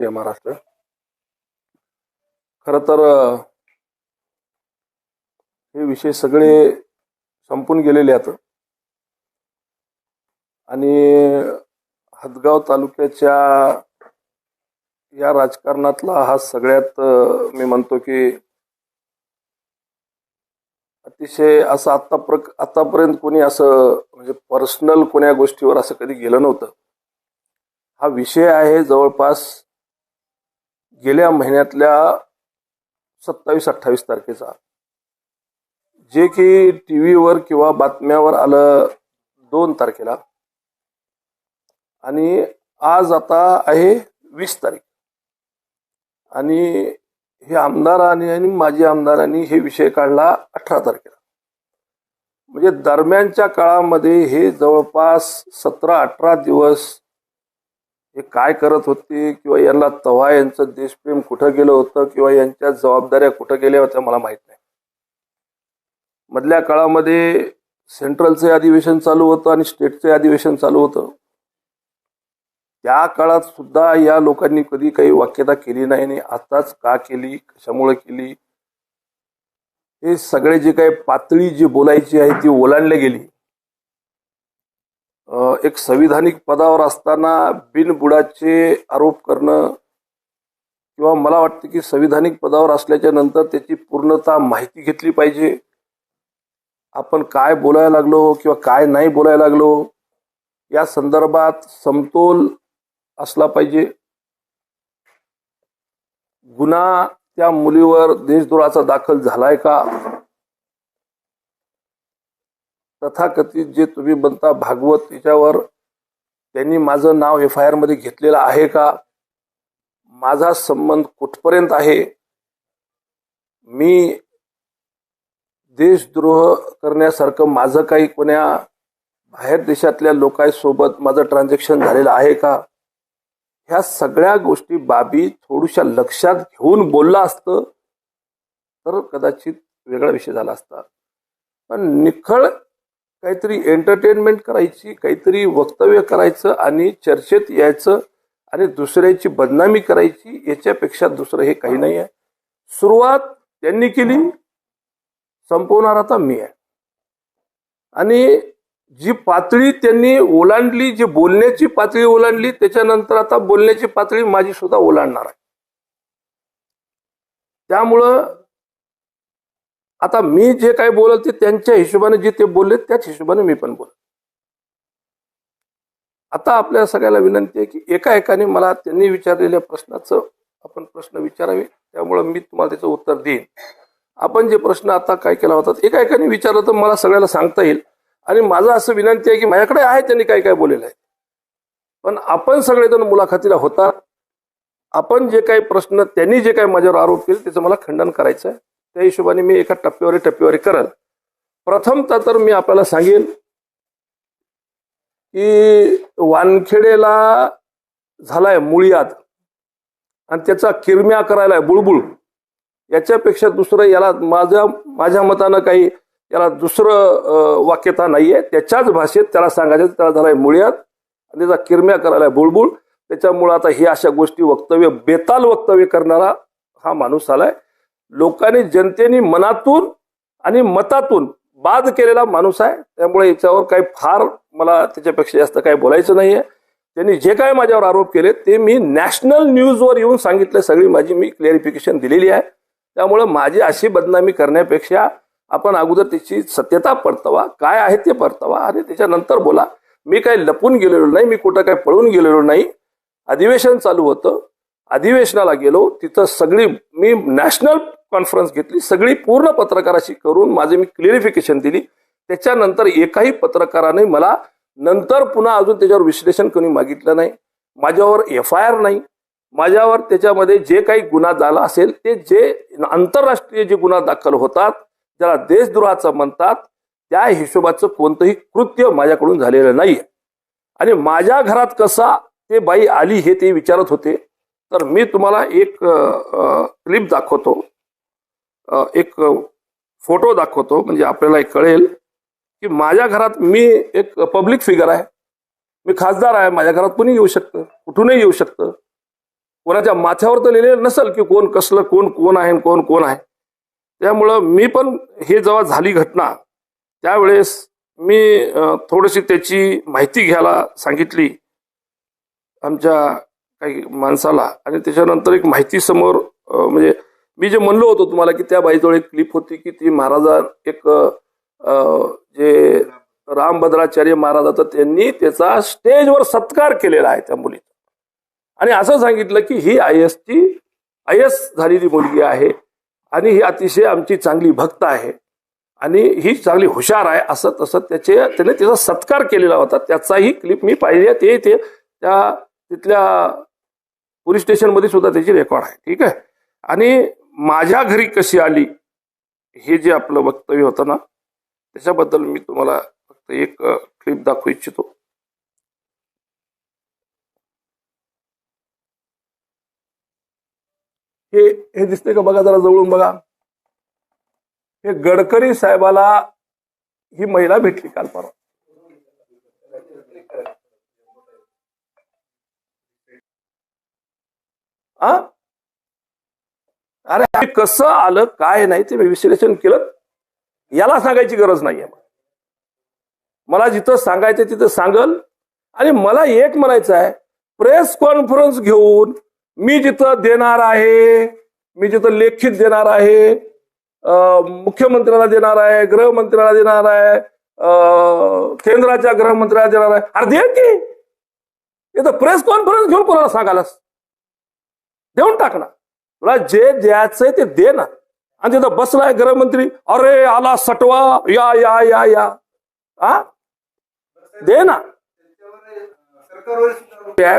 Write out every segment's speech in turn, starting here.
जय महाराष्ट्र. खरं तर हे विषय सगळे संपून गेलेले आहेत आणि हदगाव तालुक्याच्या या राजकारणातला हा सगळ्यात मी म्हणतो की अतिशय असं आतापर्यंत कोणी असं म्हणजे पर्सनल कोण्या गोष्टीवर असं कधी गेलं नव्हतं. हा विषय आहे जवळपास गेल्या महिन्यातल्या 27-28 तारखेचा, जे की टीव्हीवर किंवा बातम्यावर आलं 2 तारखेला आणि आज आता आहे 20 तारीख आणि हे आमदारांनी आणि माजी आमदारांनी हे विषय काढला 18 तारखेला. म्हणजे दरम्यानच्या काळामध्ये हे जवळपास 17-18 दिवस हे काय करत होते किंवा यांना तव्हा यांचं देशप्रेम कुठं गेलं होतं किंवा यांच्या जबाबदाऱ्या कुठं गेल्या होत्या मला माहित नाही. मधल्या काळामध्ये सेंट्रलचे अधिवेशन चालू होतं आणि स्टेटचे अधिवेशन चालू होतं. त्या काळात सुद्धा या लोकांनी कधी काही वाक्यता केली नाही आणि आताच का केली, कशामुळे केली, हे सगळे जे काही पातळी जी बोलायची आहे ती ओलांडली गेली. एक संविधानिक पदावर असताना बिनबुडाचे आरोप करणं किंवा मला वाटतं की संविधानिक पदावर असल्याच्या नंतर त्याची पूर्णतः माहिती घेतली पाहिजे. आपण काय बोलायला लागलो किंवा काय नाही बोलायला लागलो या संदर्भात समतोल असला पाहिजे. गुन्हा त्या मुलीवर देशद्रोहाचा दाखल झालाय का, तथाकथित जे तुम्ही बनता भागवत याच्यावर त्यांनी माझं नाव FIR मध्ये घेतलेलं आहे का, माझा संबंध कुठपर्यंत आहे, मी देशद्रोह करण्यासारखं माझं काही कोण्या बाहेर देशातल्या लोकांसोबत माझं ट्रान्झॅक्शन झालेलं आहे का, ह्या सगळ्या गोष्टी बाबी थोड्याशा लक्षात घेऊन बोललं असतं तर कदाचित वेगळा विषय झाला असता. पण निखळ काहीतरी एंटरटेनमेंट करायची, काहीतरी वक्तव्य करायचं आणि चर्चेत यायचं आणि दुसऱ्याची बदनामी करायची, याच्यापेक्षा दुसरं हे काही नाही आहे. सुरुवात त्यांनी केली, संपवणार आता मी आहे. आणि जी पातळी त्यांनी ओलांडली, जी बोलण्याची पातळी ओलांडली, त्याच्यानंतर आता बोलण्याची पातळी माझी सुद्धा ओलांडणार आहे. त्यामुळं आता मी जे काही बोलल ते त्यांच्या हिशोबाने जे ते बोलले त्याच हिशोबाने मी पण बोल. आता आपल्या सगळ्याला विनंती आहे की एकाने मला त्यांनी विचारलेल्या प्रश्नाचं आपण प्रश्न विचारावे, त्यामुळे मी तुम्हाला त्याचं उत्तर देईन. आपण जे प्रश्न आता काय केला होता एकाने विचारलं तर मला सगळ्याला सांगता येईल आणि माझं असं विनंती आहे की माझ्याकडे आहे त्यांनी काय काय बोललेलं आहे, पण आपण सगळेजण मुलाखतीला होता, आपण जे काही प्रश्न त्यांनी जे काही माझ्यावर आरोप केले त्याचं मला खंडन करायचं आहे. त्या हिशोबाने मी एका टप्प्यावर करेल. प्रथमतः तर मी आपल्याला सांगेन की वानखेडेला झालाय मुळियात आणि त्याचा किरम्या करायलाय बुळबुळ, याच्यापेक्षा दुसरं याला माझ्या मतानं काही याला दुसरं वाक्यता नाहीये. त्याच्याच भाषेत त्याला सांगायचं त्याला झालाय मुळियात आणि त्याचा किरम्या करायलाय बुळबुळ. त्याच्यामुळे आता हे अशा गोष्टी बेताल वक्तव्य करणारा हा माणूस आलाय. लोकांनी जनतेने मनातून आणि मतातून बाद केलेला माणूस आहे. त्यामुळे याच्यावर काही फार मला त्याच्यापेक्षा जास्त काही बोलायचं नाहीये. त्यांनी जे काय माझ्यावर आरोप केले ते मी नॅशनल न्यूजवर येऊन सांगितले, सगळी माझी मी क्लिअरिफिकेशन दिलेली आहे. त्यामुळे माझी अशी बदनामी करण्यापेक्षा आपण अगोदर त्याची सत्यता परतवा, काय आहे ते परतवा आणि त्याच्यानंतर बोला. मी काही लपून गेलेलो नाही, मी कुठं काही पळून गेलेलो नाही. अधिवेशन चालू होतं, अधिवेशनाला गेलो, तिथं सगळी मी नॅशनल कॉन्फरन्स घेतली, सगळी पूर्ण पत्रकाराशी करून माझे मी क्लिअरिफिकेशन दिली. त्याच्यानंतर एकाही पत्रकाराने मला नंतर पुन्हा अजून त्याच्यावर विश्लेषण कोणी मागितलं नाही. माझ्यावर FIR नाही, माझ्यावर त्याच्यामध्ये जे काही गुन्हा झाला असेल ते जे आंतरराष्ट्रीय जे गुन्हा दाखल होतात ज्याला देशद्रोहाचं म्हणतात त्या हिशोबाचं कोणतंही कृत्य माझ्याकडून झालेलं नाही. आणि माझ्या घरात कसा ते बाई आली हे ते विचारत होते, तर मी तुम्हाला एक क्लिप दाखवतो, एक फोटो दाखवतो, म्हणजे आपल्याला कळेल की माझ्या घरात मी एक पब्लिक फिगर आहे, मी खासदार आहे, माझ्या घरात कुणी येऊ शकतं, कुठूनही येऊ शकतं. कोणाच्या माथ्यावर तर लिहिलेलं नसेल की कोण कसलं कोण आहे कोण आहे. त्यामुळं मी पण हे जेव्हा झाली घटना त्यावेळेस मी थोडीशी त्याची माहिती घ्यायला सांगितली आमच्या काही माणसाला. आणि त्याच्यानंतर एक माहिती समोर म्हणजे मी जे म्हणलो होतो तुम्हाला की त्या बाईजवळ एक क्लिप होती की ती महाराजा एक जे रामभद्राचार्य महाराज होता त्यांनी त्याचा स्टेजवर सत्कार केलेला आहे त्या मुलीचा. आणि असं सांगितलं की ही IS झालेली मुलगी आहे आणि ही अतिशय आमची चांगली भक्त आहे आणि ही चांगली हुशार आहे असं तसं त्याने त्याचा सत्कार केलेला होता. त्याचाही क्लिप मी पाहिली. ते त्या तिथल्या पोलीस स्टेशनमध्ये सुद्धा त्याची रेकॉर्ड आहे. ठीक आहे. आणि माझ्या घरी कशी आली हे जे आपलं वक्तव्य होतं ना त्याच्याबद्दल मी तुम्हाला फक्त एक क्लिप दाखवू इच्छितो. हे दिसते का बघा, जरा जवळून बघा. हे गडकरी साहेबाला ही महिला भेटली काल परवा. अरे कसं आलं काय नाही ते मी विश्लेषण केलं. याला सांगायची गरज नाहीये. मला जिथं सांगायचं तिथं सांगल. आणि मला एक म्हणायचं आहे, प्रेस कॉन्फरन्स घेऊन मी जिथं देणार आहे, मी जिथं लेखित देणार आहे, मुख्यमंत्र्याला देणार आहे, गृहमंत्र्याला देणार आहे, केंद्राच्या गृहमंत्र्याला देणार आहे. अरे दे की इथं प्रेस कॉन्फरन्स घेऊन कोणाला सांगायलास? देऊन टाक ना. तुला जे द्यायचंय ते दे ना. आणि तिथं बसलाय गृहमंत्री, अरे आला सटवा, या या या या हा दे ना.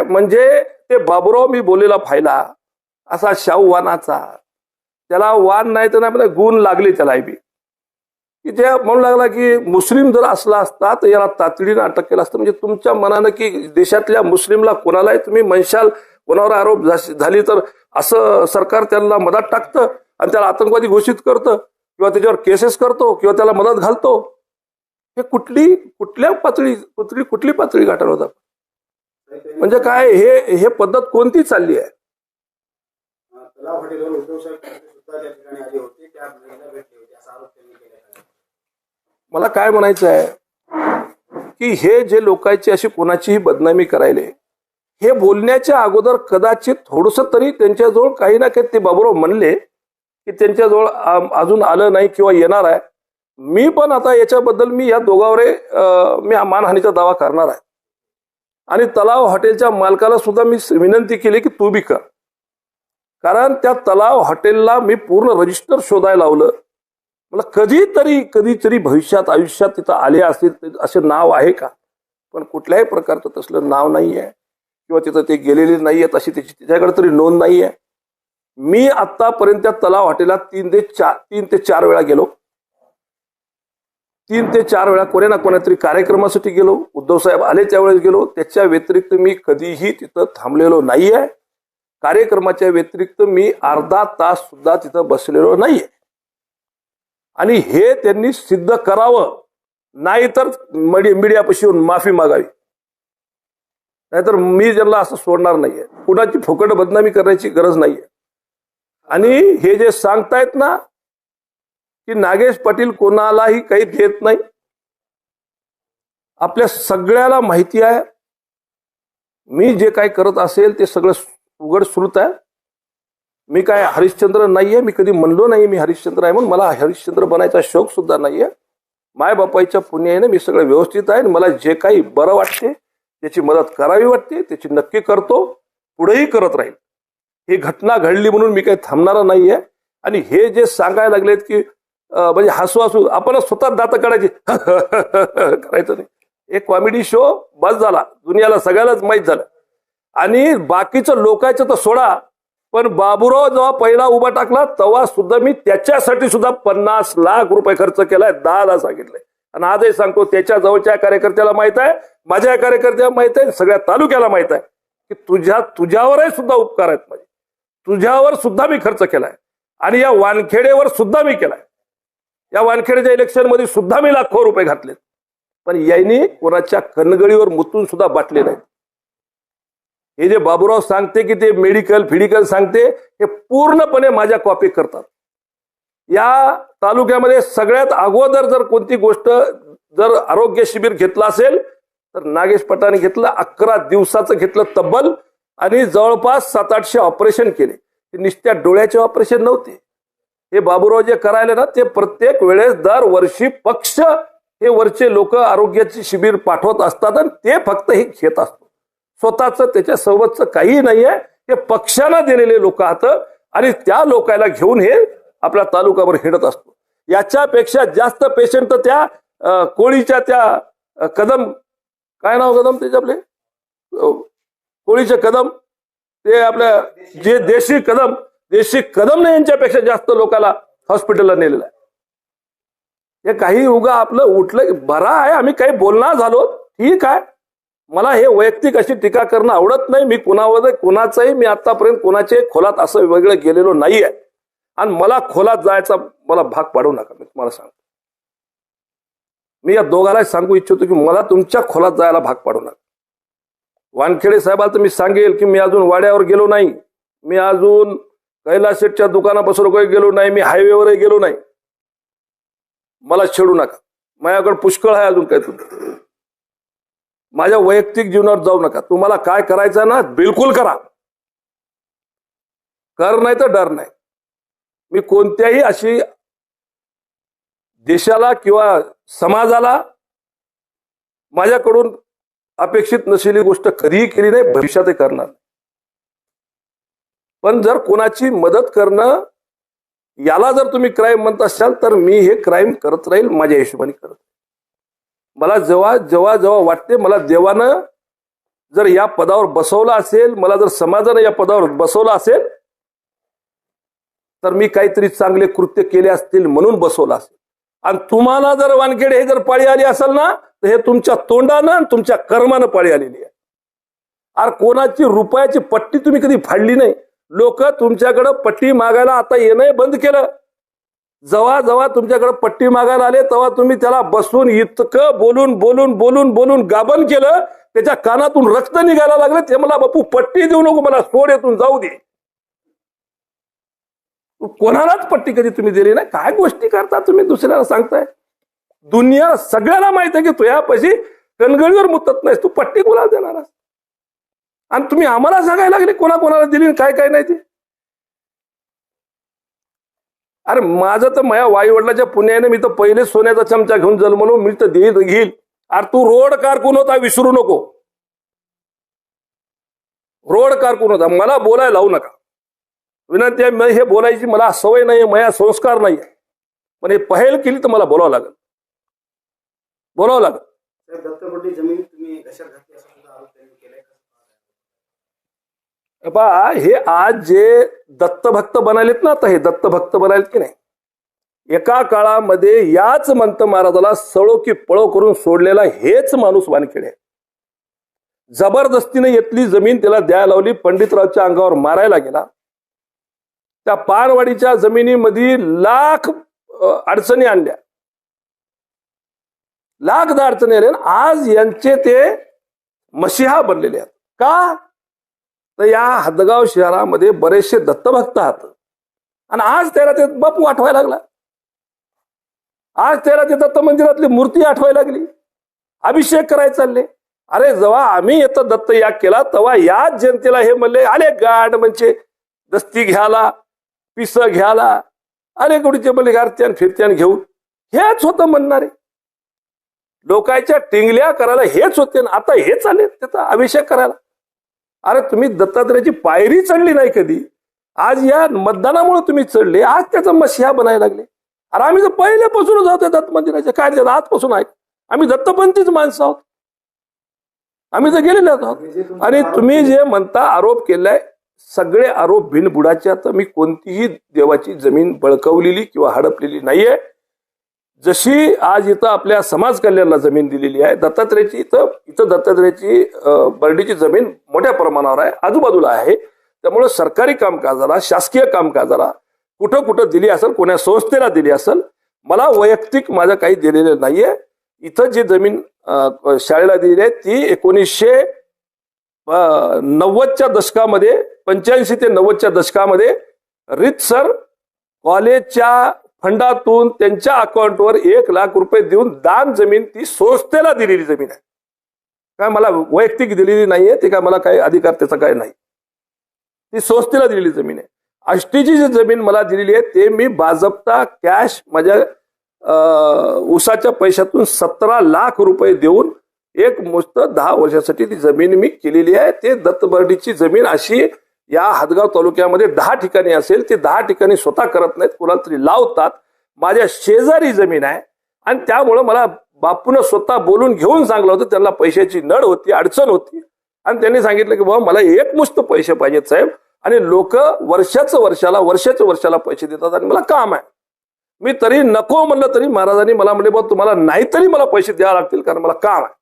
म्हणजे ते बाबुराव मी बोललेला फायला असा शाहूवानाचा, त्याला वान नाही तर नाही गुण लागले त्याला बी, की जे म्हणू लागला की मुस्लिम जर असला असता तर याला तातडीनं अटक केलं असतं. म्हणजे तुमच्या मनानं की देशातल्या मुस्लिमला कोणालाही तुम्ही म्हणशाल, कोणावर आरोप झाली तर असं सरकार त्यांना मदत टाकतं आणि त्याला आतंकवादी घोषित करतं किंवा त्याच्यावर केसेस करतो किंवा त्याला मदत घालतो. हे कुठल्या पातळी गाठर होता? म्हणजे काय हे पद्धत कोणती चालली आहे? मला काय म्हणायचं आहे की हे जे लोकांची अशी कोणाचीही बदनामी करायले, हे बोलण्याच्या अगोदर कदाचित थोडस तरी त्यांच्याजवळ काही ना काही ते बाबुराव म्हणले की त्यांच्याजवळ अजून आलं नाही किंवा येणार आहे. मी पण आता याच्याबद्दल मी या दोघांवर मी मानहानीचा दावा करणार आहे. आणि तलाव हॉटेलच्या मालकाला सुद्धा मी विनंती केली की तू बी कर. कारण त्या तलाव हॉटेलला मी पूर्ण रजिस्टर शोधायला लावलं. मला कधीतरी भविष्यात आयुष्यात तिथं आले असतील असे नाव आहे का? पण कुठल्याही प्रकारचं तसलं नाव नाही आहे किंवा तिथं ते गेलेले नाही आहेत अशी त्याच्याकडे तरी नोंद नाही आहे. मी आतापर्यंत त्या तलाव हॉटेलला 3 ते 4 वेळा गेलो. 3 ते 4 वेळा कोण्या ना कोणातरी कार्यक्रमासाठी गेलो. उद्धव साहेब आले त्यावेळेस गेलो. त्याच्या व्यतिरिक्त मी कधीही तिथं थांबलेलो नाहीये. कार्यक्रमाच्या व्यतिरिक्त मी अर्धा तास सुद्धा तिथं बसलेलो नाहीये. आणि हे त्यांनी सिद्ध करावं, नाहीतर मीडियापाशी येऊन माफी मागावी. नाहीतर मी त्यांना असं सोडणार नाहीये. कुणाची फुकट बदनामी करण्याची गरज नाहीये. आणि हे जे सांगतायत ना की नागेश पाटील कोणालाही काही देत नाही, आपल्या सगळ्याला माहिती आहे. मी जे काही करत असेल ते सगळं उघड श्रुत आहे. मी काय हरिश्चंद्र नाहीये. मी कधी म्हणलो नाही मी हरिश्चंद्र आहे म्हणून. मला हरिश्चंद्र बनायचा शौक सुद्धा नाहीये. माय बापाच्या पुण्याने मी सगळं व्यवस्थित आहे. मला जे काही बरं वाटते त्याची मदत करावी वाटते त्याची नक्की करतो, पुढेही करत राहील. ही घटना घडली म्हणून मी काही थांबणार नाहीये. आणि हे जे सांगायला लागलेत की म्हणजे हसू आपण स्वतः दात काढायचे करायचं नाही. एक कॉमेडी शो बस झाला, दुनियाला सगळ्यालाच माहीत झालं. आणि बाकीचं लोकांचं तर सोडा, पण बाबुराव जेव्हा पहिला उभा टाकला तेव्हा सुद्धा मी त्याच्यासाठी सुद्धा 50 लाख रुपये खर्च केलाय. 10 सांगितलंय. आणि आजही सांगतो, त्याच्या जवळच्या कार्यकर्त्याला माहित आहे, माझ्या कार्यकर्त्याला माहित आहे, सगळ्या तालुक्याला माहित आहे की तुझ्यावरही सुद्धा उपकार आहेत माझे. तुझ्यावर सुद्धा मी खर्च केलाय आणि या वानखेडेवर सुद्धा मी केलाय. या वानखेडेच्या इलेक्शन मध्ये सुद्धा मी लाखो रुपये घातलेत. पण यांनी कोणाच्या कणगळीवर मुतून सुद्धा बाटले नाहीत. हे जे बाबूराव सांगते की ते मेडिकल सांगते, हे पूर्णपणे माझ्या कॉपी करतात. या तालुक्यामध्ये सगळ्यात अगोदर जर कोणती गोष्ट जर आरोग्य शिबिर घेतलं असेल तर नागेश पटाने घेतलं. 11 दिवसाचं घेतलं तब्बल, आणि जवळपास 700-800 ऑपरेशन केले. नुसत्या डोळ्याचे ऑपरेशन नव्हते. हे बाबूराव जे करायले ना, ते प्रत्येक वेळेस दरवर्षी पक्ष हे वरचे लोक आरोग्याची शिबिर पाठवत असतात आणि ते फक्त हे घेत असतो. स्वतःच त्याच्यासोबतच काही नाहीये. हे पक्षाला दिलेले लोक आहात आणि त्या लोकांना घेऊन हे आपल्या तालुक्यावर हिंडत असतो. याच्यापेक्षा जास्त पेशंट तर त्या कोळीच्या त्या कदम, काय नाव कदम त्याचे आपले, कोळीचे कदम, ते आपल्या जे देशी कदम ने यांच्यापेक्षा जास्त लोकांना हॉस्पिटलला नेलेलं आहे. हे काही उगा आपलं उठलं बरा आहे, आम्ही काही बोलणार झालो ठीक आहे. मला हे वैयक्तिक अशी टीका करणं आवडत नाही. मी कोणाचाही मी आतापर्यंत कोणाच्याही खोलात असं वेगळं गेलेलो नाहीये आणि मला खोलात जायचा मला भाग पाडू नका. मी तुम्हाला सांगतो, मी या दोघांना सांगू इच्छितो की मला तुमच्या खोलात जायला भाग पाडू नका. वानखेडे साहेबाला तर मी सांगेल की मी अजून वाड्यावर गेलो नाही, मी अजून कैलास शेठच्या दुकानापासून गेलो नाही, मी हायवेवरही गेलो नाही. मला छेडू नका, माझ्याकडे पुष्कळ आहे अजून काही. तुम्ही माझ्या वैयक्तिक जीवनावर जाऊ नका. तुम्हाला काय करायचं ना बिलकुल करा, कर नाही तर डर नाही. मी कोणत्याही अशी देशाला किंवा समाजाला माझ्याकडून अपेक्षित नसलेली गोष्ट कधीही केली नाही, भविष्यातही करणार. पण जर कोणाची मदत करणं याला जर तुम्ही क्राईम म्हणत असाल तर मी हे क्राईम करत राहील माझ्या हिशोबाने करत. मला जेव्हा वाटते मला देवानं जर या पदावर बसवलं असेल, मला जर समाजानं या पदावर बसवलं असेल तर मी काहीतरी चांगले कृत्य केले असतील म्हणून बसवलं असेल. आणि तुम्हाला जर वानखेडे हे जर पाळी आली असेल ना तर हे तुमच्या तोंडानं आणि तुमच्या कर्मानं पाळी आलेली आहे. अरे कोणाची रुपयाची पट्टी तुम्ही कधी फाडली नाही. लोक तुमच्याकडे पट्टी मागायला आता येणं बंद केलं. जेव्हा तुमच्याकडे पट्टी मागायला आले तेव्हा तुम्ही त्याला बसून इतकं बोलून गाबन केलं, त्याच्या कानातून रक्त निघायला लागलं. ते मला बापू पट्टी देऊ नको, मला सोड, येथून जाऊ दे. कोणालाच पट्टी कधी तुम्ही दिली नाही. काय गोष्टी करता तुम्ही, दुसऱ्याला सांगताय. दुनिया सगळ्याला माहित आहे की तुझ्यापाशी कणगळीवर मुतत नाहीस, तू पट्टी कोणाला देणार. आणि तुम्ही आम्हाला सांगायला लागले कोणाला दिली काय नाही ती. अरे माझं तर माझ्या वाईवडिलाच्या पुण्याने मी तर पहिले सोन्याचा चमचा घेऊन जन्मलो, मी तर घेईल. अरे तू रोड कारकून होता, विसरू नको. रोड कारकून होता, मला बोलायला लावू नका. विनंती आहे, हे बोलायची मला सवय नाही, माझ्या संस्कार नाही. पण हे पहेल केली तर मला बोलावं लागेल. दत्तपट्टी जमीन तुम्ही कशा घातली असं सुद्धा आरोप त्यांनी केलाय. हे आज जे दत्तभक्त बनायलेत ना, तर हे दत्तभक्त बनायलेत की नाही, एका काळामध्ये याच मंत महाराजाला सळो की पळो करून सोडलेला हेच माणूस वानखेडे. जबरदस्तीने येतली जमीन त्याला द्यायला लावली, पंडितरावच्या अंगावर मारायला गेला. त्या पानवाडीच्या जमिनीमध्ये लाख अडचणी आणल्या, लाख अडचणी आल्या. आज यांचे ते मशिहा बनलेले आहेत. का तर या हदगाव शहरामध्ये बरेचसे दत्तभक्त आहेत आणि आज त्याला ते बापू आठवायला लागला. आज त्याला ते दत्त मंदिरातली मूर्ती आठवायला लागली, अभिषेक करायला चालले. अरे जेव्हा आम्ही येतं दत्त याग केला तेव्हा याच जनतेला हे म्हणले आले गाड म्हणजे दस्ती घ्यायला, पिस घ्यायला, अरे कुठचे म्हणले गारत्यान फिरत्यान घेऊन. हेच होतं म्हणणारे लोकांच्या टिंगल्या करायला हेच होते. आता हे चालले त्याचा अभिषेक करायला. अरे तुम्ही दत्तात्रयाची पायरी चढली नाही कधी, आज या मतदानामुळे तुम्ही चढले, आज त्याचा मशिहा बनायला लागले. अरे आम्ही तर पहिल्यापासूनच आहोत दत्त मंदिराच्या, काय त्याला आजपासून आहे. आम्ही दत्तपंथीच माणसं आहोत, आम्ही तर गेलेले आहोत. आणि तुम्ही जे म्हणता आरोप केलाय, सगळे आरोप बिनबुडाचे. तर मी कोणतीही देवाची जमीन बळकवलेली किंवा हडपलेली नाहीये. जशी आज इथं आपल्या समाज कल्याणला जमीन दिलेली आहे, दत्तात्रयाची इथं दत्तात्रयाची बर्डीची जमीन मोठ्या प्रमाणावर आहे, आजूबाजूला आहे. त्यामुळे सरकारी कामकाजाला, शासकीय कामकाजाला कुठं कुठं दिली असेल, कोण्या संस्थेला दिली असेल, मला वैयक्तिक माझं काही दिलेलं नाहीये. इथं जी जमीन शाळेला दिलेली आहे ती 1900 90च्या दशकामध्ये 85 ते 90च्या दशकामध्ये रीतसर कॉलेजच्या फंडातून त्यांच्या अकाउंटवर 1,00,000 रुपये देऊन दान जमीन ती संस्थेला दिलेली जमीन आहे. काय मला वैयक्तिक दिलेली नाहीये, ते काय मला काही अधिकार त्याचा काय नाही. ती संस्थेला दिलेली जमीन आहे. आष्टीची जी जमीन मला दिलेली आहे ते मी बाजप्ता कॅश माझ्या ऊसाच्या पैशातून 17 लाख रुपये देऊन एक मुस्त 10 वर्षासाठी ती जमीन मी केलेली आहे. ते दत्तबर्डीची जमीन अशी या हदगाव तालुक्यामध्ये 10 ठिकाणी असेल, ते 10 ठिकाणी स्वतः करत नाहीत, कोणाला तरी लावतात. माझ्या शेजारी जमीन आहे आणि त्यामुळं मला बापून स्वतः बोलून घेऊन सांगलं होतं. त्यांना पैशाची नड होती, अडचण होती आणि त्यांनी सांगितलं की बाबा मला एकमुस्त पैसे पाहिजेत साहेब, आणि लोक वर्षाच्या वर्षाला पैसे देतात आणि मला काम आहे. मी तरी नको म्हणलं तरी महाराजांनी मला म्हणले बाबा तुम्हाला नाहीतरी मला पैसे द्यावे लागतील कारण मला काम आहे.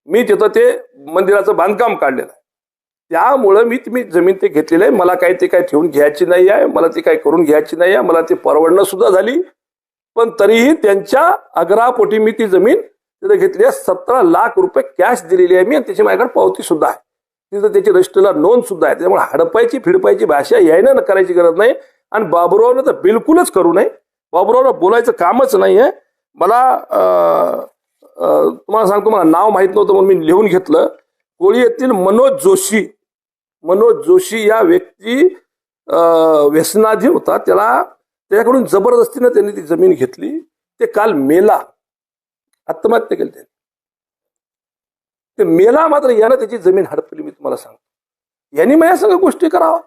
मी तिथं ते मंदिराचं बांधकाम काढलेलं आहे. त्यामुळं मी जमीन ते घेतलेलं आहे. मला काही ते काय ठेवून घ्यायची नाही आहे, मला ती काही करून घ्यायची नाही आहे, मला ती परवडणं सुद्धा झाली. पण तरीही त्यांच्या आग्रहापोटी मी ती जमीन तिथे घेतली आहे. 17 लाख रुपये कॅश दिलेली आहे मी आणि त्याची माझ्याकडे पावती सुद्धा आहे. तिथं त्याची रजिस्टरला नोंद सुद्धा आहे. त्यामुळे हडपायची फिडपायची भाषा यायनं करायची गरज नाही आणि बाबुरावनं तर बिलकुलच करू नये. बाबुरावनं बोलायचं कामच नाही आहे. मला तुम्हाला सांगतो, मला नाव माहित नव्हतं म्हणून मी लिहून घेतलं. कोळी येथील मनोज जोशी या व्यक्ती व्यसनाधीन होता. त्याच्याकडून जबरदस्तीनं त्यांनी ती जमीन घेतली. ते काल मेला, आत्महत्या केली त्यांनी. ते मेला मात्र यानं त्याची जमीन हडपली. मी तुम्हाला सांगतो यांनी माझ्या सगळ्या गोष्टी करावा.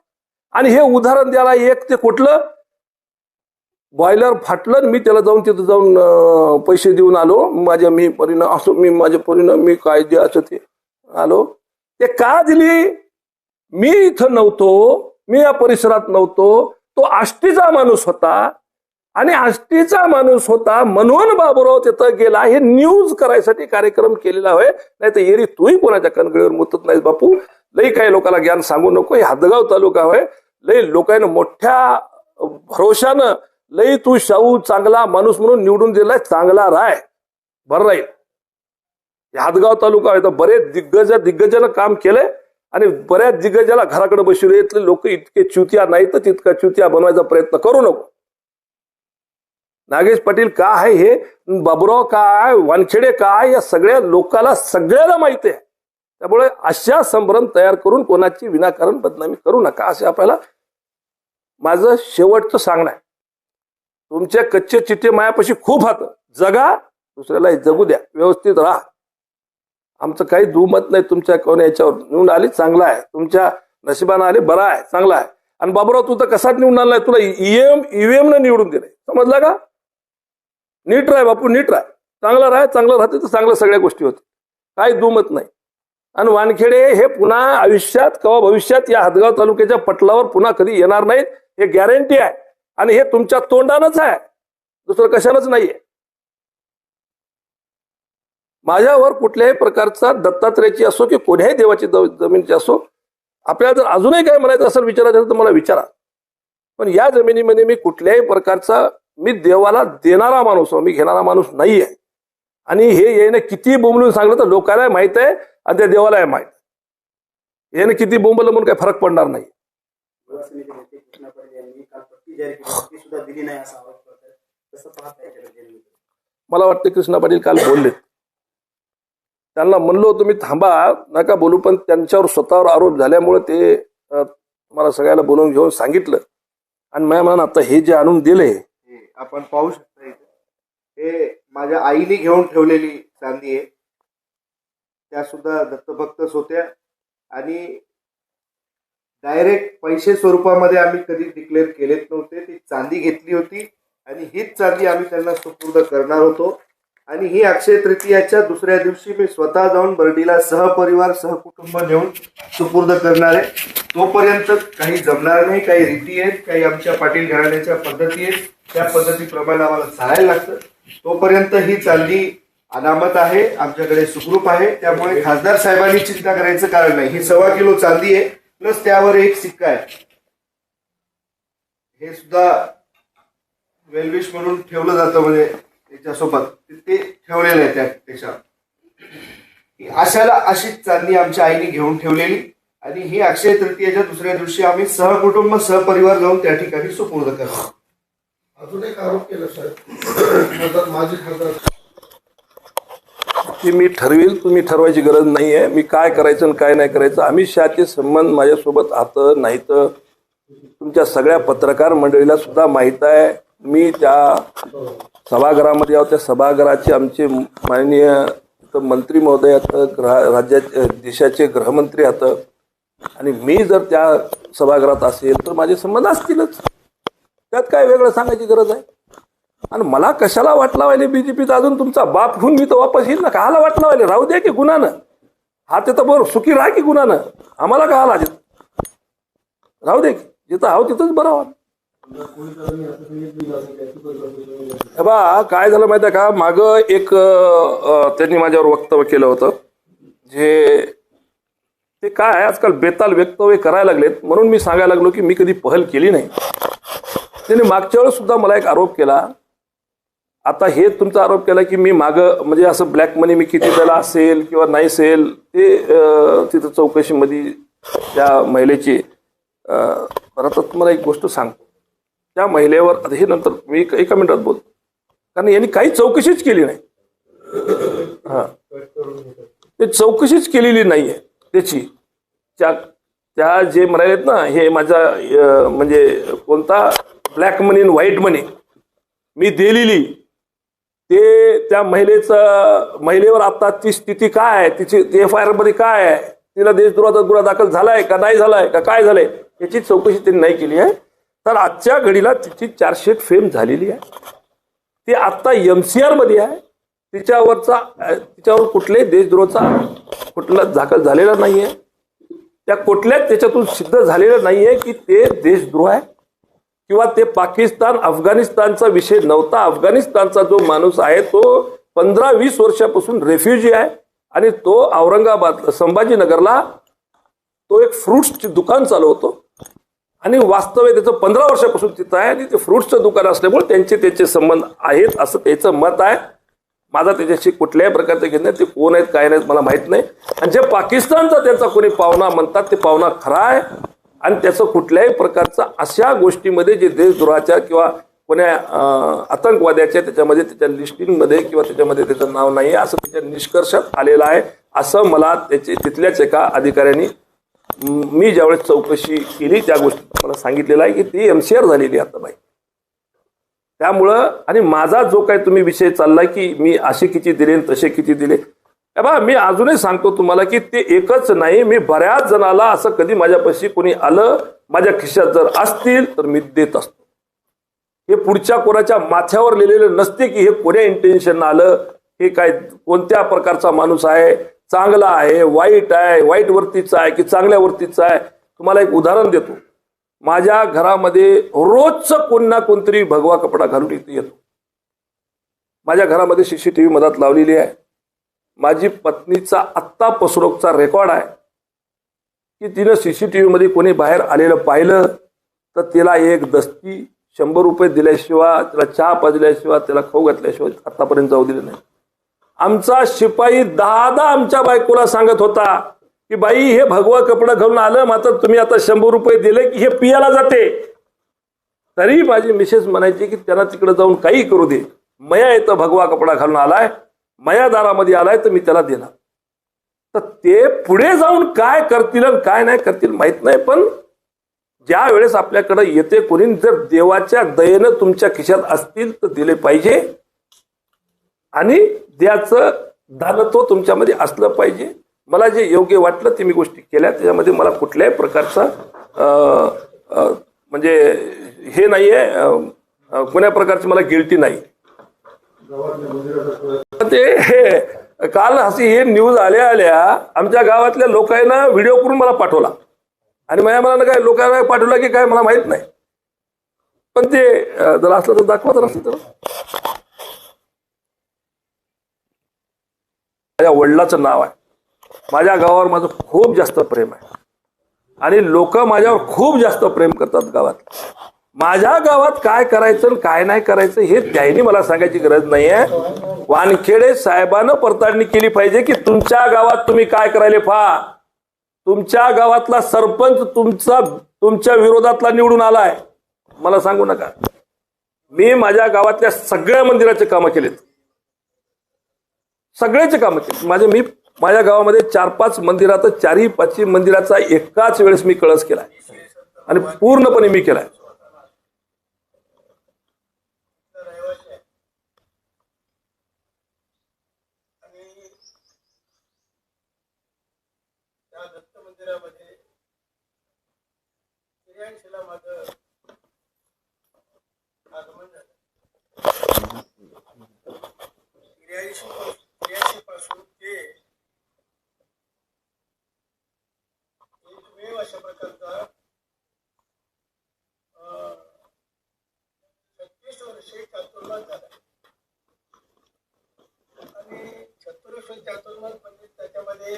आणि हे उदाहरण द्यायला एक ते कुठलं बॉयलर फाटलं, मी त्याला जाऊन तिथं जाऊन पैसे देऊन आलो. मी माझ्या परीनं मी काय द्यायचं ते आलो. ते का दिली? मी इथं नव्हतो, मी या परिसरात नव्हतो. तो आष्टीचा माणूस होता आणि आष्टीचा माणूस होता म्हणून बाबुराव तिथं गेला. हे न्यूज करायसाठी कार्यक्रम केलेला होय. नाही तर एरी तूही कोणाच्या कणगळीवर मुतत नाहीस बापू. लई काही लोकांना ज्ञान सांगू नको. हे हदगाव तालुका होय, लई लोकांना मोठ्या भरोशानं लई तू शाहू चांगला माणूस म्हणून निवडून दिलाय. चांगला राय बरं राहील. हदगाव तालुका आहे तर बरेच दिग्गजानं काम केलंय आणि बऱ्याच दिग्गजाला घराकडे बसवले. इथले लोक इतके चुतिया नाही तर तितका चुतिया बनवायचा प्रयत्न करू नको. नागेश पाटील का आहे हे, बाबुराव का आहे, वानखेडे का आहे, या सगळ्या लोकांना सगळ्याला माहिती आहे. त्यामुळे अशा संभ्रम तयार करून कोणाची विनाकारण बदनामी करू नका असे आपल्याला माझं शेवटचं सांगणं आहे. तुमच्या कच्चे चिट्टे मायापाशी खूप हात, जगा, दुसऱ्याला जगू द्या, व्यवस्थित राहा. आमचं काही दुमत नाही तुमच्या कोण याच्यावर. निवडून आली चांगला आहे, तुमच्या नशिबानं आले बरा आहे, चांगला आहे. आणि बाबुराव तू तर कसाच निवडून आलाय, तुला ईव्हीएम न निवडून दिले, समजला का? नीट राह बापू, नीट राह, चांगला राह. चांगलं राहते तर चांगल्या सगळ्या गोष्टी होते, काही दुमत नाही. आणि वानखेडे हे पुन्हा आयुष्यात किंवा भविष्यात या हदगाव तालुक्याच्या पटलावर पुन्हा कधी येणार नाहीत, हे गॅरंटी आहे. आणि हे तुमच्या तोंडानंच आहे, दुसरं कशानंच नाहीये. माझ्यावर कुठल्याही प्रकारचा दत्तात्रेयाची असो की कोण्याही देवाची जमिनीची असो, आपल्याला जर अजूनही काय म्हणायचं असेल विचारायचं तर मला विचारा. पण या जमिनीमध्ये मी कुठल्याही प्रकारचा मी देवाला देणारा माणूस, मी घेणारा माणूस नाही आहे. आणि हे येणं किती बोंबलून सांगलं तर लोकांना माहित आहे आणि त्या देवालाही माहित आहे. याने किती बोंबलं म्हणून काही फरक पडणार नाही. मला वाटतं कृष्णा पाटील काल बोललेत. त्यांना म्हणलो होतो मी थांबा नका बोलू, पण त्यांच्यावर स्वतःवर आरोप झाल्यामुळे ते मला सगळ्याला बोलवून घेऊन सांगितलं. आणि मी म्हणून आता हे जे आणून दिले आपण पाहू शकता, हे माझ्या आईने घेऊन ठेवलेली चांदी आहे. त्या सुद्धा दत्तभक्तच होत्या आणि डायरेक्ट पैसे स्वरूपामध्ये आम्ही कधी डिक्लेअर केलेच नव्हते. ती चांदी घेतली होती आणि हीच चांदी आम्ही त्यांना सुपूर्द करणार होतो. आणि ही अक्षय तृतीयाच्या दुसऱ्या दिवशी मी स्वतः जाऊन बर्डीला सहपरिवार सहकुटुंब नेऊन सुपूर्द करणार आहे. तोपर्यंत काही जमणार नाही, काही रीती आहेत, काही आमच्या पाटील घराण्याच्या पद्धती आहेत, त्या पद्धतीप्रमाणे आम्हाला चालायला लागतं. तोपर्यंत ही चांदी अनामत आहे, आमच्याकडे सुखरूप आहे. त्यामुळे खासदार साहेबांनी चिंता करायचं कारण नाही. ही 1.25 किलो चांदी आहे, प्लस त्यावर एक सिक्का आहे. हे सुद्धा वेलविश म्हणून ठेवलं जातं, म्हणजे त्याच्यासोबत ते ठेवलेलं आहे. त्यापेक्षा आशाला अशीच चांदी आमच्या आईने घेऊन ठेवलेली आणि ही अक्षय तृतीयेच्या दुसऱ्या दिवशी आम्ही सहकुटुंब सहपरिवार जाऊन त्या ठिकाणी सुपूर्द करतो. अजून एक आरोप केला साहेब, माजी खासदार की मी ठरवील, तुम्ही ठरवायची गरज नाही आहे. मी काय करायचं आणि काय नाही करायचं. अमित शहाचे संबंध माझ्यासोबत आता नाही तर तुमच्या सगळ्या पत्रकार मंडळीला सुद्धा माहीत आहे. मी त्या सभागृहामध्ये आहोत, त्या सभागृहाचे आमचे माननीय मंत्री महोदय आहेत, राज्याचे देशाचे गृहमंत्री आहेत आणि मी जर त्या सभागृहात असेल तर माझे संबंध असतीलच. त्यात काय वेगळं सांगायची गरज आहे. आणि मला कशाला वाट लावायले बीजेपीत अजून तुमचा बाप घेऊन मी तर वापस येईल ना. काहाला वाट लावायले, राहू द्या की गुन्हानं. हा ते तर बरं सुखी राहा की गुन्हानं. आम्हाला का आला राहू दे की, जिथं आहो तिथंच बरं व्हा. बा काय झालं माहिती आहे का, मागं एक त्यांनी माझ्यावर वक्तव्य केलं होतं जे ते काय आहे आजकाल बेताल वक्तव्य करायला लागलेत. म्हणून मी सांगायला लागलो की मी कधी पहल केली नाही. त्यांनी मागच्या वेळेस सुद्धा मला एक आरोप केला. आता हे तुमचा आरोप केला की मी मागं म्हणजे असं ब्लॅक मनी मी किती त्याला असेल किंवा नाही असेल ते तिथं चौकशीमध्ये त्या महिलेची. आता तुम्हाला एक गोष्ट सांगतो, त्या महिलेवर आता हे नंतर मी एका मिनिटात बोलतो, कारण यांनी काही चौकशीच केली नाही. हा ते चौकशीच केलेली नाहीये त्याची. त्या जे म्हणालेत ना हे माझा म्हणजे कोणता ब्लॅक मनी आणि व्हाईट मनी मी दिलेली, ते त्या महिलेवर आता ती स्थिती काय आहे, तिची FIR मध्ये काय आहे, तिला देशद्रोहाचा गुन्हा दाखल झालाय का नाही झालाय का काय झालंय याची चौकशी त्यांनी नाही केली आहे. तर आजच्या घडीला तिची चार्जशीट फेम झालेली आहे. ती आता MCR मध्ये आहे. तिच्यावर कुठल्याही देशद्रोहाचा कुठला दाखल झालेला नाहीये. त्या कुठल्याच त्याच्यातून सिद्ध झालेलं नाहीये की ते देशद्रोह आहे किंवा ते पाकिस्तान अफगाणिस्तानचा विषय नव्हता. अफगाणिस्तानचा जो माणूस आहे तो 15-20 वर्षापासून रेफ्युजी आहे आणि तो औरंगाबाद संभाजीनगरला तो एक फ्रुट्सचे दुकान चालवतो आणि वास्तव्य त्याचं 15 वर्षापासून तिथं आहे आणि ते फ्रुट्सचं दुकान असल्यामुळे त्याचे संबंध आहेत असं त्याचं मत आहे. माझा त्याच्याशी कुठल्याही प्रकारचं घेत नाही. ते कोण आहेत काय नाहीत मला माहित नाही. आणि जे पाकिस्तानचा त्यांचा कोणी पाहुणा म्हणतात ते पाहुणा खरा आहे आणि त्याचं कुठल्याही प्रकारचा अशा गोष्टीमध्ये जे देशद्रोहाच्या किंवा कोण्या आतंकवाद्याच्या त्याच्यामध्ये त्याच्या लिस्टिंगमध्ये किंवा त्याच्यामध्ये त्याचं नाव नाही असं त्याच्या निष्कर्षात आलेलं आहे असं मला तिथल्याच एका अधिकाऱ्यांनी मी ज्यावेळेस चौकशी केली त्या गोष्टी मला सांगितलेलं आहे की ती MCR झालेली आता बाई. त्यामुळं आणि माझा जो काही तुम्ही विषय चाललाय की मी असे किती दिले तसे किती दिले, बा मी अजूनही सांगतो तुम्हाला की ते एकच नाही, मी बऱ्याच जणाला असं कधी माझ्यापाशी कोणी आलं माझ्या खिशात जर असतील तर मी देत असतो. हे पुढच्या कोणाच्या माथ्यावर लिहिलेलं नसते की हे कोण्या इंटेन्शन आलं, हे काय कोणत्या प्रकारचा माणूस आहे, चांगला आहे वाईट आहे, वाईट वरतीचा आहे की चांगल्या वरतीचा आहे. तुम्हाला एक उदाहरण देतो. माझ्या घरामध्ये रोजचं कोण ना कोणतरी भगवा कपडा घालून इथे येतो. माझ्या घरामध्ये CCTV मदत लावलेली आहे. माझी पत्नीचा आत्ता पसरोकचा रेकॉर्ड आहे की तिनं CCTV मध्ये कोणी बाहेर आलेलं पाहिलं तर तिला एक दस्ती 100 रुपये दिल्याशिवाय, तिला चहा पाजल्याशिवाय, तिला खाऊ घातल्याशिवाय आतापर्यंत जाऊ दिलं नाही. आमचा शिपाई 10 आमच्या बायकोला सांगत होता की बाई हे भगवा कपडा घालून आलं मात्र तुम्ही आता 100 रुपये दिले की हे पियाला जाते. तरी माझी मिसेस म्हणायची की त्यांना तिकडे जाऊन काही करू दे, मया इथं भगवा कपडा घालून आलाय, मया दारामध्ये आलाय तर मी त्याला देणार. तर ते पुढे जाऊन काय करतील आणि काय नाही करतील माहित नाही. पण ज्या वेळेस आपल्याकडे येते कोणी जर देवाच्या दयेनं तुमच्या खिशात असतील तर दिले पाहिजे आणि द्याचं दानत्व तुमच्यामध्ये असलं पाहिजे. मला जे योग्य वाटलं ते मी गोष्टी केल्या. त्याच्यामध्ये मला कुठल्याही प्रकारचा म्हणजे हे नाहीये, कोण्या प्रकारची मला गिल्टी नाही. ते काल अशी हे न्यूज आल्या आमच्या गावातल्या लोकांना व्हिडिओ करून मला पाठवला आणि मला काय लोकांना पाठवला की काय मला माहित नाही. पण ते जर असलं तर दाखवा तर असलं तर. माझ्या वडिलाचं नाव आहे, माझ्या गावावर माझं खूप जास्त प्रेम आहे आणि लोक माझ्यावर खूप जास्त प्रेम करतात गावात. माझ्या गावात काय करायचं आणि काय नाही करायचं हे त्यांनी मला सांगायची गरज नाहीये. वानखेडे साहेबांना पडताळणी केली पाहिजे की तुमच्या गावात तुम्ही काय करायले पहा. तुमच्या गावातला सरपंच तुमच्या विरोधातला निवडून आलाय, मला सांगू नका. मी माझ्या गावातल्या सगळ्या मंदिराचे कामं केलेत, सगळ्याचे कामं केले. माझ्या गावामध्ये 4-5 मंदिरात 4-5 मंदिराचा एकाच वेळेस मी कळस केलाय आणि पूर्णपणे मी केलाय. त्या दत्त मंदिरामध्ये 83 ला माझं आगमन झालं. 83 पासून ते एकमेव अशा प्रकारचा 36 वर्षे चातुर्मास झाला. आणि 36 वर्ष चातुर्मास म्हणजे त्याच्यामध्ये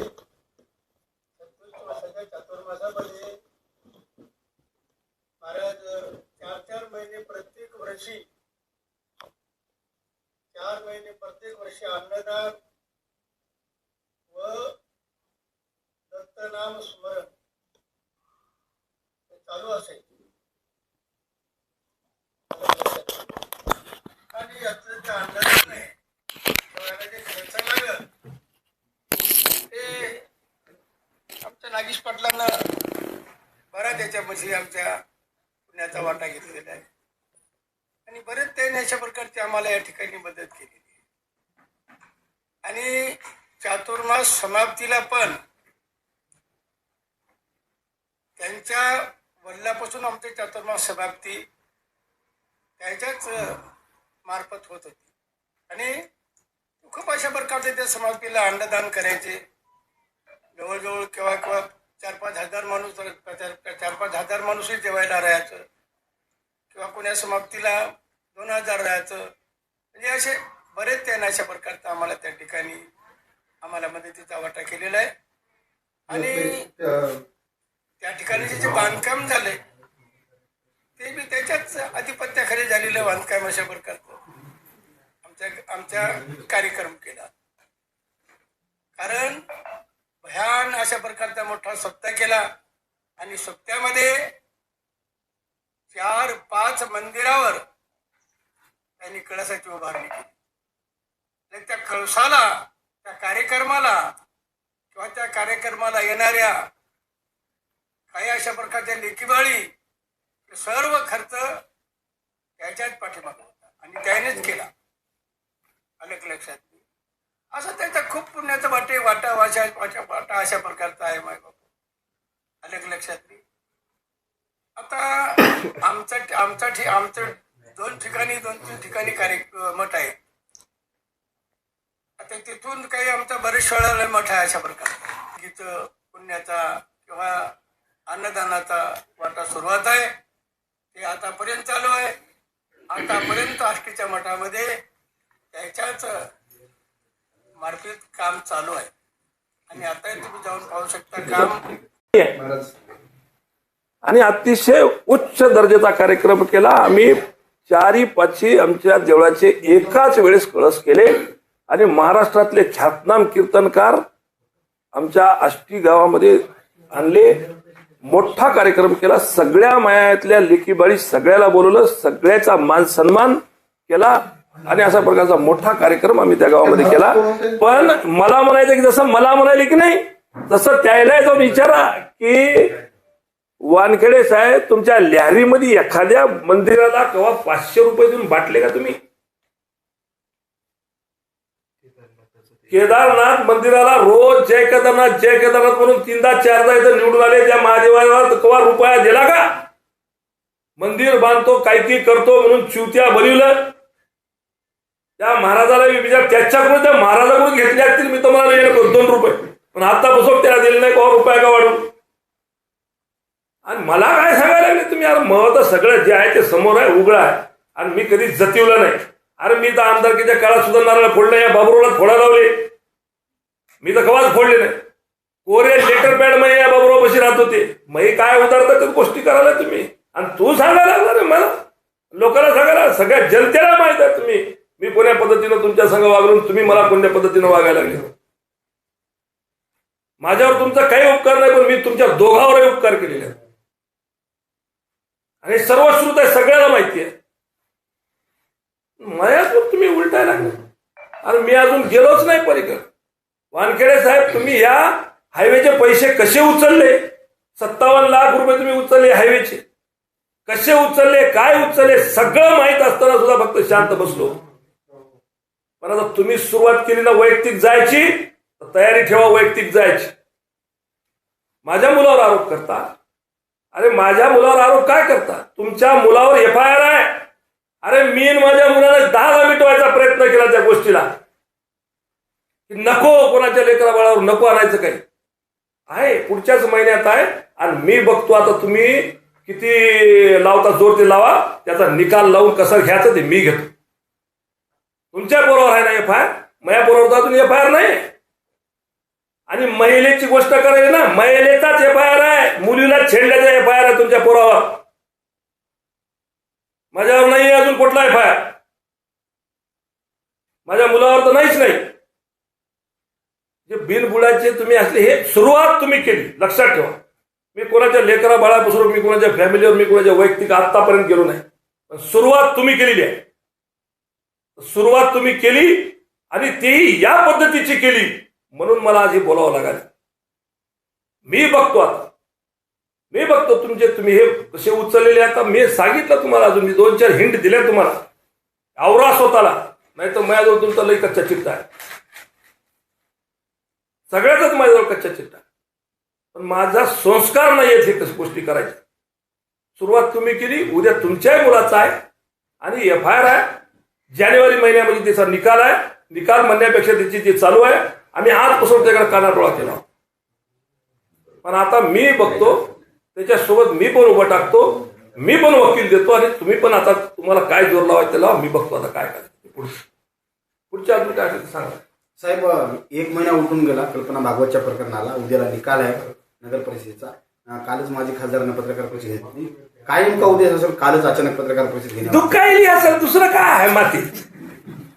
36 वर्षाच्या चातुर्मासामध्ये महाराज 4-4 महिने प्रत्येक वर्षी 4 महिने प्रत्येक वर्षी अन्नदान व दत्तनाम स्मरण हे चालू असेल. आणि यातलं जे अन्नदान आहे त्याला जे खर्च लागलं ते आमच्या नागेश पाटलांना बऱ्याच याच्यामध्ये आमच्या पुण्याचा वाटा घेतलेला आहे आणि बरेच त्यांनी अशा प्रकारची आम्हाला या ठिकाणी मदत केलेली आहे. आणि चातुर्मास समाप्तीला पण त्यांच्या वडिलापासून आमची चातुर्मास समाप्ती त्याच्याच मार्फत होत होती. आणि खूप अशा प्रकारचे त्या समाप्तीला अन्नदान करायचे. जवळजवळ केव्हा 4-5 हजार माणूस 4-5 हजार माणूसही जेवायला राहायचं किंवा कोण्या समाप्तीला 2000 राहायचं. म्हणजे असे बरेच त्यांना अशा प्रकारचा आम्हाला त्या ठिकाणी आम्हाला मदतीचा वाटा केलेला आहे. आणि त्या ठिकाणी जे बांधकाम झाले ते बी त्याच्याच आधिपत्याखाली झालेलं बांधकाम अशा प्रकारचं आमच्या कार्यक्रम केला. कारण भयान अशा प्रकारचा मोठा सप्ताह केला आणि सप्त्यामध्ये 4-5 मंदिरावर त्यांनी कळसाची उभारणी केली. त्या कळसाला, त्या कार्यक्रमाला किंवा त्या कार्यक्रमाला येणाऱ्या काही अशा प्रकारच्या लेखीबाळी सर्व खर्च त्याच्याच पाठीमागे होता आणि त्यानेच केला. अलग लक्षात असं त्याचा खूप पुण्याचा वाटा अशा प्रकारचा आहे. माय बाबू अलग लक्षात नाही. आता आमचं 2-3 ठिकाणी मठ आहे. आता तिथून काही आमचा बरेच वेळा मठ आहे अशा प्रकार गीत पुण्याचा किंवा अन्नदानाचा वाटा सुरुवात आहे. ते आतापर्यंत चालू आहे. आतापर्यंत आष्टीच्या मठामध्ये त्याच्याच मार्फत काम चालू आहे आणि आता तुम्ही जाऊन पाहू शकता काम. आणि अतिशय उच्च दर्जाचा कार्यक्रम केला. आम्ही 4-5 आमच्या देवळाचे एकाच वेळेस कळस केले आणि महाराष्ट्रातले ख्यातनाम कीर्तनकार आमच्या आष्टी गावामध्ये आणले. मोठा कार्यक्रम केला. सगळ्या मायातल्या लेकीबाळी सगळ्याला बोलवलं, सगळ्याचा मान सन्मान केला आणि अशा प्रकारचा मोठा कार्यक्रम आम्ही त्या गावामध्ये केला. पण मला म्हणायचं की जसं मला म्हणाले की नाही तसं त्याला जाऊन विचारा की वानखेडे साहेब तुमच्या लहरीमध्ये एखाद्या मंदिराला केव्हा 500 रुपये देऊन बाटले का तुम्ही? केदारनाथ मंदिराला रोज जय केदारनाथ म्हणून 3दा-4दा इथं निवडून आले. त्या महादेवाला केव्हा रुपया दिला का? मंदिर बांधतो काय करतो म्हणून चिवत्या बोलवलं. त्या महाराजाला विचार त्याच्याकडून त्या महाराजाकडून घेतले असतील मी तुम्हाला 2 रुपये, पण आतापासून त्याला दिले नाही का रुपया का वाढून. आणि मला काय सांगायला लागले तुम्ही? यार मग तर सगळं जे आहे ते समोर आहे, उघड आहे आणि मी कधी जतिवलं नाही. अरे मी तर आमदारकीच्या काळात सुद्धा नारळ फोडलं, या बाबुरावला फोडा लावले. मी तर कवाच फोडले नाही. कोरे लेटर पॅड मध्ये या बाबुराव बशी राहत होते. मग काय उदारतात गोष्टी करायला तुम्ही आणि तू सांगायला लागला मला लोकांना सांगायला सगळ्या जनतेला माहित आहे तुम्ही मी कोण्या पद्धतीनं तुमच्या संग वागलो, तुम्ही मला कोणत्या पद्धतीनं वागायला लागले. माझ्यावर तुमचा काही उपकार नाही, पण मी तुमच्या दोघावरही उपकार केलेले आहेत आणि सर्वश्रुत आहे, सगळ्याला माहिती आहे. माझ्यावर तुम्ही उलटायला लागले. आणि मी अजून गेलोच नाही पलीकडे. वानखेडे साहेब, तुम्ही या हायवेचे पैसे कसे उचलले? 57 लाख रुपये तुम्ही उचलले हायवेचे, कसे उचलले, काय उचलले, सगळं माहित असताना सुद्धा फक्त शांत बसलो. पण आता तुम्ही सुरुवात केली ना वैयक्तिक जायची, तर तयारी ठेवा वैयक्तिक जायची. माझ्या मुलावर आरोप करता. अरे माझ्या मुलावर आरोप काय करता? तुमच्या मुलावर FIR आहे. अरे मी माझ्या मुलाने 10 मिटवायचा प्रयत्न केला त्या गोष्टीला, की नको कोणाच्या लेकरा बाळावर नको आणायचं काही आहे. पुढच्याच महिन्यात आहे आणि मी बघतो आता तुम्ही किती लावता, जोर ते लावा, त्याचा निकाल लावून कसं घ्यायचं ते मी घेतो. तुमच्या पोरावर आहे ना FIR, माझ्या पोरावर तर अजून FIR नाही. आणि महिलेची गोष्ट करायची ना, महिलेचाच FIR आहे, मुलीला छेडल्याचा FIR आहे तुमच्या पोरावर. माझ्यावर नाही अजून कुठला FIR, माझ्या मुलावर तर नाहीच नाही. जे बिनबुडाचे तुम्ही असले, हे सुरुवात तुम्ही केली, लक्षात ठेवा. मी कोणाच्या लेकरा बाळापासून, मी कोणाच्या फॅमिलीवर, मी कोणाच्या वैयक्तिक आतापर्यंत गेलो नाही, पण सुरुवात तुम्ही केलेली आहे. सुरुवात तुम्ही केली आणि तेही या पद्धतीची केली, म्हणून मला आज हे बोलावं लागेल. मी बघतो आता, मी बघतो तुमचे तुम्ही हे कसे उचललेले. आता मी सांगितलं तुम्हाला, अजून मी 2-4 हिंट दिल्या तुम्हाला. आवरा स्वतःला, नाही तर माझ्याजवळ तुमचा लई कच्चा चिट्टा आहे, सगळ्याचाच माझ्याजवळ कच्चा चिट्टा. पण माझा संस्कार नाही आहेत हे कशा गोष्टी करायच्या. सुरुवात तुम्ही केली, उद्या तुमच्याही मुलाचा आहे आणि FIR आहे. जानेवारी महिन्यामध्ये त्याचा निकाल आहे. निकाल म्हणण्यापेक्षा त्याची जे चालू आहे, आम्ही आजपासून त्याकडे कानाडोळा केला. पण आता मी बघतो, त्याच्यासोबत मी पण उभं टाकतो, मी पण वकील देतो आणि तुम्ही पण आता तुम्हाला काय जोर लावायचं लावा. मी बघतो आता काय करायचं पुढच्या अजून काय असेल सांगा. साहेब, 1 महिना उठून गेला कल्पना भागवतच्या प्रकरणाला. उद्याला निकाल आहे नगर परिषदेचा. कालच माझी खासदारांना पत्रकार परिषद घेतली. काय नेमका उद्देश असेल कालच अचानक पत्रकार परिषद घेण्याचा? दुखायली असेल, दुसरं काय आहे मातीत?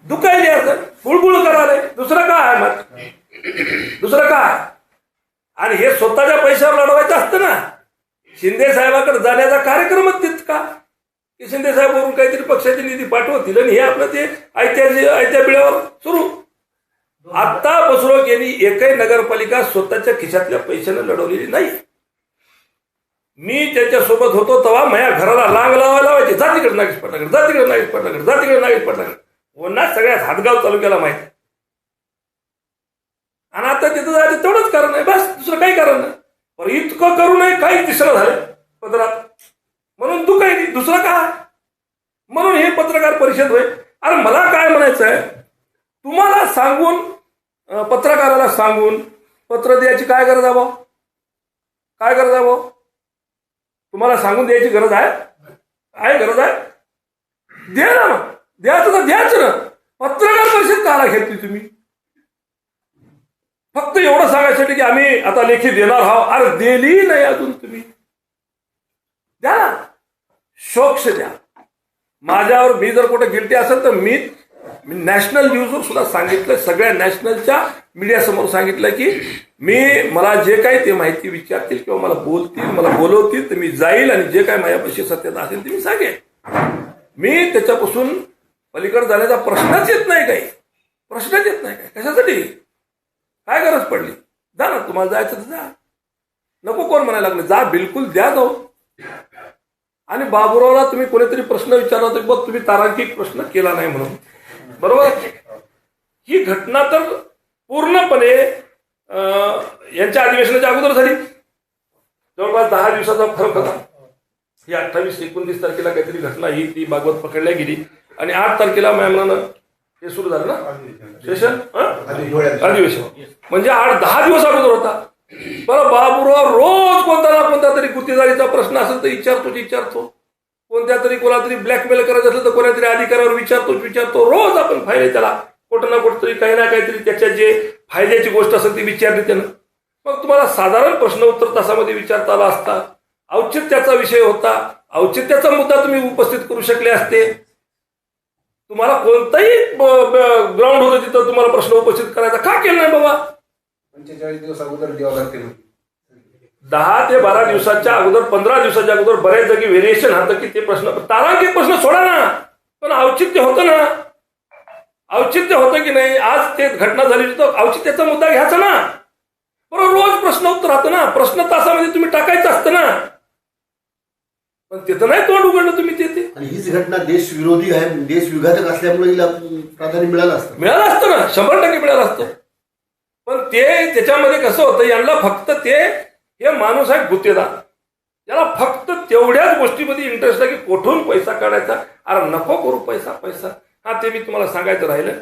दुखायली असेल, बुळबुळ करायला, दुसरं काय आहे माती? दुसरं काय? आणि हे स्वतःच्या पैशावर लढवायचं असतं ना. शिंदे साहेबाकडे जाण्याचा कार्यक्रमच तितका की शिंदे साहेबांवरून काहीतरी पक्षाची निधी पाठवतील आणि हे आपलं ते आयत्या बिळावर सुरू. आता बसरोग यांनी एकही नगरपालिका स्वतःच्या खिशातल्या पैशाने लढवलेली नाही. मी त्याच्यासोबत होतो तेव्हा माझ्या घराला रांग लावायचे, जातीकडे नागेश पाटलाकडे, जातीकडे नागेश पाटलाकडे, जातीकडे नागेश पाटलाकडे. पुन्हा सगळ्यात हातगाव तालुक्याला माहिती. आणि आता तिथं जायचं तेवढंच कारण आहे, बस दुसरं काही कारण नाही. पण इतकं करू नये, काही तिसरं झालं पत्रात, म्हणून तू काही नाही, दुसरं काय. म्हणून हे पत्रकार परिषद होय. अरे मला काय म्हणायचं आहे, तुम्हाला सांगून, पत्रकाराला सांगून पत्र द्यायची काय गरज आहे भाऊ? काय गरज आहे भाऊ? तुम्हाला सांगून द्यायची गरज आहे? आहे गरज आहे? द्या ना, द्यायचं तर द्यायचं ना. पत्रकार परिषद काला घेतली तुम्ही? फक्त एवढं सांगायसाठी की आम्ही आता लेखी देणार आहोत. अरे दिली नाही अजून तुम्ही, द्या ना, शोक्ष द्या. माझ्यावर मी जर कुठे गिल्टी असेल तर मी नॅशनल न्यूजवर सुद्धा सांगितलं, सगळ्या नॅशनलच्या मीडिया समोर सांगितलं की मला जे काही ते माहिती विचारतील किंवा मला बोलतील, मला बोलवतील तर मी जाईल आणि जे काही माझ्यापाशी सत्यता असेल ते मी सांगेन. मी त्याच्यापासून पलीकडे जाण्याचा प्रश्नच येत नाही, काही प्रश्नच येत नाही. काय कशासाठी, काय गरज पडली? जा ना, तुम्हाला जायचं तर जा, नको कोण म्हणायला लागलं, जा, बिलकुल द्या जाऊ. आणि बाबुरावला तुम्ही कोणीतरी प्रश्न विचारला होता, बघ तुम्ही तारांकित प्रश्न केला नाही म्हणून, बरोबर. ही घटना तर पूर्णपणे यांच्या अधिवेशनाच्या अगोदर झाली. जवळपास 10 दिवसाचा फरक होता. ही 28-29 तारखेला काहीतरी घटना ही ती भागवत पकडल्या गेली आणि 8 तारखेला मॅमनं हे सुरू झालं ना सेशन, अधिवेशन. म्हणजे 8-10 दिवस अगोदर होता. बरं, बाबुराव रोज कोणता ना कोणता तरी गुत्तेदारीचा प्रश्न असेल तर विचारतो. कोणत्या तरी कोणातरी ब्लॅकमेल करायचं असेल तर कोणातरी अधिकाऱ्यावर विचारतो. रोज आपण फायदे त्याला कुठं ना कुठं तरी काही ना काहीतरी त्याच्या जे फायद्याची गोष्ट असेल ती विचारली त्यानं. मग तुम्हाला साधारण प्रश्न उत्तर तासामध्ये विचारता आला असता. औचित्याचा विषय होता, औचित्याचा मुद्दा तुम्ही उपस्थित करू शकले असते. तुम्हाला कोणताही ग्राउंड होतं तिथं तुम्हाला प्रश्न उपस्थित करायचा, का केलं नाही बाबा? 45 दिवस अगोदर द्यावं लागते. 10 ते 12 दिवसाच्या अगोदर, 15 दिवसाच्या अगोदर बऱ्याच जागी व्हेरिएशन होतं की ते प्रश्न, तारांकित प्रश्न सोडा ना, पण औचित्य होतं ना, औचित्य होतं की नाही? आज ते घटना झाली तर औचित्याचा मुद्दा घ्यायचा ना. बरोबर, रोज प्रश्न उत्तर राहतं ना, प्रश्न तासामध्ये तुम्ही टाकायचं असतं ना, पण तिथं नाही तोंड उघडलं तुम्ही ते. आणि हीच घटना देशविरोधी आहे, देश विघातक असल्यामुळे हिला प्राधान्य मिळालं असतं. मिळालं असतं ना, 100% मिळालं असतं. पण ते त्याच्यामध्ये कसं होतं, यांना फक्त हे माणूस आहे गुत्तेदार, याला फक्त तेवढ्याच गोष्टीमध्ये इंटरेस्ट आहे की कुठून पैसा काढायचा. अरे नको करू पैसा पैसा. हा, ते मी तुम्हाला सांगायचं राहिलं.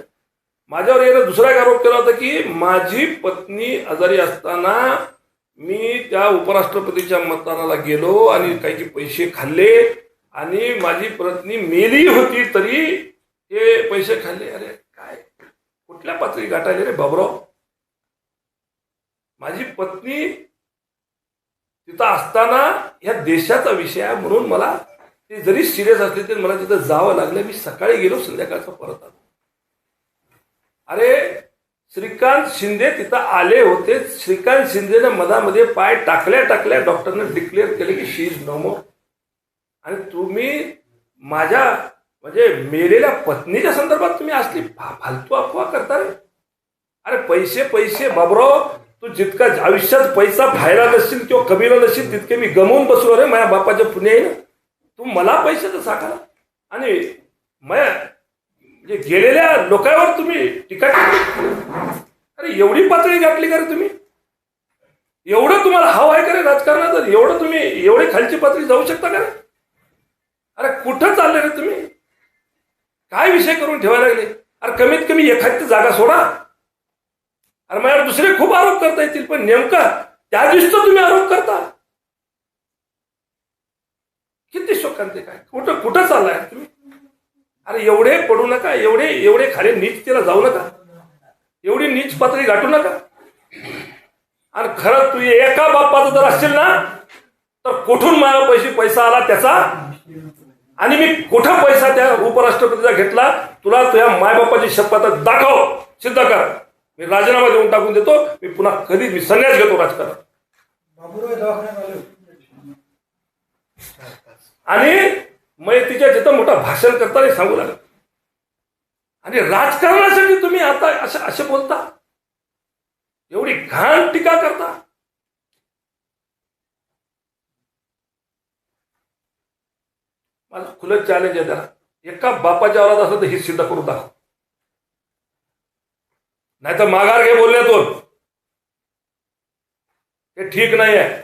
माझ्यावर यानं दुसरा एक आरोप केला होता की माझी पत्नी आजारी असताना मी त्या उपराष्ट्रपतीच्या मतदानाला गेलो आणि काही पैसे खाल्ले आणि माझी पत्नी मेली होती तरी हे पैसे खाल्ले. अरे काय, कुठल्या पातळी गाठायले रे बाबराव? माझी पत्नी तिथं असताना या देशाचा विषय आहे म्हणून मला ते जरी सिरियस असले तरी मला तिथं जावं लागलं. मी सकाळी गेलो, संध्याकाळचा परत आलो. अरे श्रीकांत शिंदे तिथं आले होते. श्रीकांत शिंदेने मधामध्ये पाय टाकल्या डॉक्टरने डिक्लेअर केले की शी इज नो मोर. आणि तुम्ही माझ्या म्हणजे मेलेल्या पत्नीच्या संदर्भात तुम्ही असली फालतू अफवा करता रे. अरे पैसे पैसे बाबराव, तू जितका आयुष्यात पैसा फायदा नसशील किंवा कमीला नसशील तितके मी गमवून बसलो रे माझ्या बापाच्या पुण्याईनं. तू मला पैशाचं साकारा आणि म्हणजे गेलेल्या लोकांवर तुम्ही टीका केली. अरे एवढी पातळी गाठली का रे तुम्ही? एवढं तुम्हाला हवं आहे का रे राजकारणात? एवढं तुम्ही एवढी खालची पातळी जाऊ शकता का रे? अरे कुठं चालले रे तुम्ही? काय विषय करून ठेवायला लागले? अरे कमीत कमी एखादी जागा सोडा. अरे माझ्यावर दुसरे खूप आरोप करता येतील, पण नेमका त्या दिवशी तुम्ही आरोप करता. किती शोकांत काय, कुठं कुठं चाललाय तुम्ही? अरे एवढे पडू नका, एवढे खाली नीचतेला जाऊ नका, एवढी नीच पातळी गाठू नका. आणि खरं तू एका बापाचं जर असशील ना तर कुठून माझ्या पैसा आला त्याचा आणि मी कुठं पैसा त्या उपराष्ट्रपतीचा घेतला तुला तुझ्या मायबापाची शपथ दाखव, सिद्ध कर. मी राजीनामा देऊन टाकून देतो. मी पुन्हा कधीच मी संन्यास घेतो राजकारणात. आणि मग तिच्या तिथं मोठं भाषण करताना सांगू लागला. आणि राजकारणासाठी तुम्ही आता असे बोलता, एवढी घाण टीका करता. माझं खुलं चॅलेंज आहे त्याला, एका बापाच्या औलाद असं तर हे सिद्ध करून दाखव, नाही तर माघार घे बोलण्यातून. हे ठीक नाही आहे.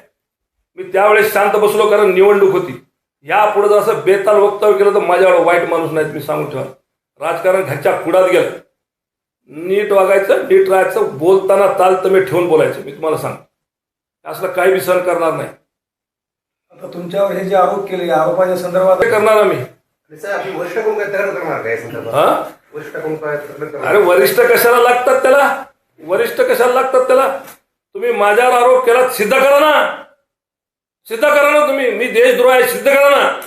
मी त्यावेळेस शांत बसलो कारण निवडणूक होती. यापुढे जर असं बेताल वक्तव्य केलं तर माझ्यावर वाईट माणूस नाहीत, मी सांगून ठेवा. राजकारण घरच्या कुडात गेलं. नीट वागायचं, नीट राहायचं, बोलताना ताल तमे ठेवून बोलायचं. मी तुम्हाला सांगतो असलं काही बी सहन करणार नाही. आता तुमच्यावर हे जे आरोप केले या आरोपाच्या संदर्भात करणार आम्ही. वरिष्ठ कोण काय तक्रार करणार काय हा, वरिष्ठ कोण काय तक्रार करणार? अरे वरिष्ठ कशाला लागतात त्याला? वरिष्ठ कशाला लागतात त्याला? तुम्ही माझ्यावर आरोप केला, सिद्ध करा ना, सिद्ध करा ना तुम्ही. मी देशद्रोह आहे, सिद्ध करा ना.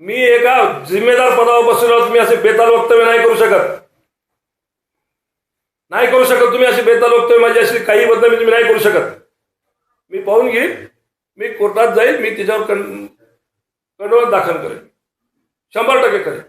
मी एका जिम्मेदार पदावर बसलो, तुम्ही असे बेताल वक्तव्य नाही करू शकत, नाही करू शकत. तुम्ही अशी बेताल वक्तव्य माझी अशी काही बदनामी तुम्ही नाही करू शकत. मी पाहून घेईन, मी कोर्टात जाईल, मी त्याच्यावर कंडोळत दाखल करेन, 100% करेन.